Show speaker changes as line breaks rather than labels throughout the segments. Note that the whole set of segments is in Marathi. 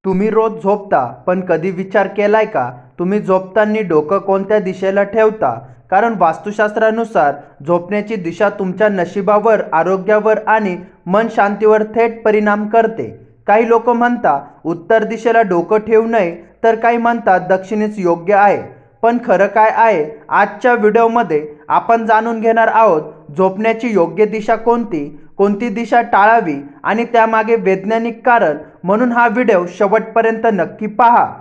तुम्ही रोज झोपता, पण कधी विचार केलाय का तुम्ही झोपताना डोकं कोणत्या दिशेला ठेवता? कारण वास्तुशास्त्रानुसार झोपण्याची दिशा तुमच्या नशिबावर, आरोग्यावर आणि मन शांतीवर थेट परिणाम करते. काही लोक म्हणतात उत्तर दिशेला डोकं ठेवू नये, तर काही म्हणतात दक्षिणेच योग्य आहे. पण खरं काय आहे? आजच्या व्हिडिओमध्ये आपण जाणून घेणार आहोत झोपण्याची योग्य दिशा कोणती, कोणती दिशा टाळावी आणि त्यामागे वैज्ञानिक कारण. म्हणून हा व्हिडिओ शेवटपर्यंत नक्की पहा.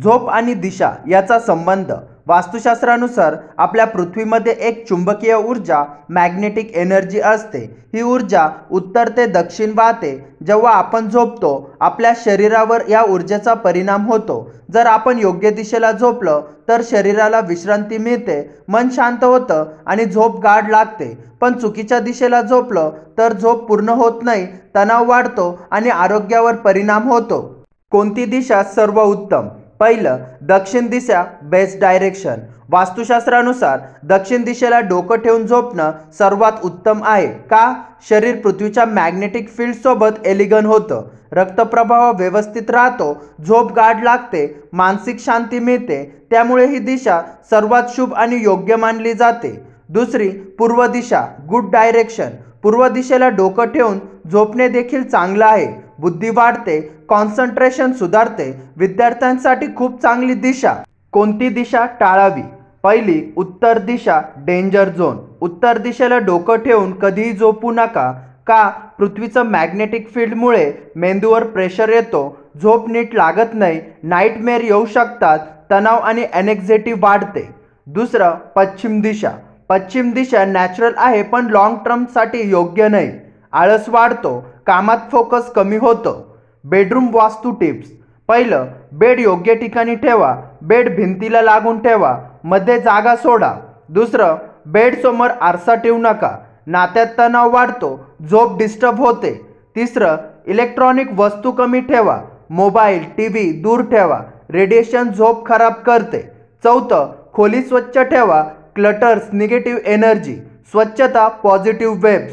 झोप आणि दिशा याचा संबंध. वास्तुशास्त्रानुसार आपल्या पृथ्वीमध्ये एक चुंबकीय ऊर्जा, मॅग्नेटिक एनर्जी असते. ही ऊर्जा उत्तर ते दक्षिण वाहते. जेव्हा आपण झोपतो, आपल्या शरीरावर या ऊर्जेचा परिणाम होतो. जर आपण योग्य दिशेला झोपलं तर शरीराला विश्रांती मिळते, मन शांत होतं आणि झोप गाढ लागते. पण चुकीच्या दिशेला झोपलं तर झोप पूर्ण होत नाही, तणाव वाढतो आणि आरोग्यावर परिणाम होतो. कोणती दिशा सर्वोत्तम? पहिलं, दक्षिण दिशा, बेस्ट डायरेक्शन. वास्तुशास्त्रानुसार दक्षिण दिशेला डोकं ठेवून झोपणं सर्वात उत्तम आहे. का? शरीर पृथ्वीच्या मॅग्नेटिक फील्ड सोबत एलिगन होतं, रक्तप्रवाह व्यवस्थित राहतो, झोप गाढ लागते, मानसिक शांती मिळते. त्यामुळे ही दिशा सर्वात शुभ आणि योग्य मानली जाते. दुसरी, पूर्व दिशा, गुड डायरेक्शन. पूर्व दिशेला डोकं ठेवून झोपणे देखील चांगलं आहे. बुद्धी वाढते, कॉन्सन्ट्रेशन सुधारते. विद्यार्थ्यांसाठी खूप चांगली दिशा. कोणती दिशा टाळावी? पहिली, उत्तर दिशा, डेंजर झोन. उत्तर दिशेला डोकं ठेवून कधीही झोपू नका. का? पृथ्वीचं मॅग्नेटिक फील्डमुळे मेंदूवर प्रेशर येतो, झोप नीट लागत नाही, नाईटमेअर येऊ शकतात, तणाव आणि एनेक्झायटी वाढते. दुसरं, पश्चिम दिशा. पश्चिम दिशा नॅचरल आहे, पण लॉंग टर्मसाठी योग्य नाही. आळस वाढतो, कामात फोकस कमी होतं. बेडरूम वास्तू टिप्स. पहिलं, बेड योग्य ठिकाणी ठेवा. बेड भिंतीला लागून ठेवा, मध्ये जागा सोडा. दुसरं, बेड समोर आरसा ठेवू नका, नात्यात तणाव वाढतो, झोप डिस्टर्ब होते. तिसरं, इलेक्ट्रॉनिक वस्तू कमी ठेवा. मोबाईल, टीव्ही दूर ठेवा, रेडिएशन झोप खराब करते. चौथं, खोली स्वच्छ ठेवा. क्लटर्स निगेटिव्ह एनर्जी, स्वच्छता पॉझिटिव्ह वेब्स.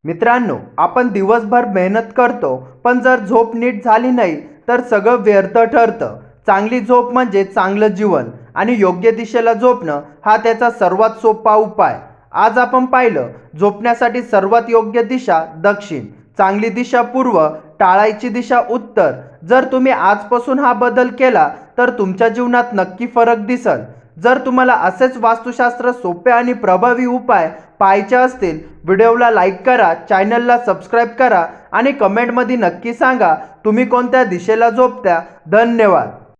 मित्रांनो, आपण दिवसभर मेहनत करतो, पण जर झोप नीट झाली नाही तर सगळं व्यर्थ ठरतं. चांगली झोप म्हणजे चांगलं जीवन आणि योग्य दिशेला झोपणं हा त्याचा सर्वात सोपा उपाय. आज आपण पाहिलं झोपण्यासाठी सर्वात योग्य दिशा दक्षिण, चांगली दिशा पूर्व, टाळायची दिशा उत्तर. जर तुम्ही आजपासून हा बदल केला तर तुमच्या जीवनात नक्की फरक दिसेल. जर तुम्हाला असेच वास्तुशास्त्र सोपे आणि प्रभावी उपाय पाहायचे असतील, व्हिडिओला लाईक करा, चॅनलला सबस्क्राईब करा आणि कमेंटमध्ये नक्की सांगा तुम्ही कोणत्या दिशेला झोपता. धन्यवाद.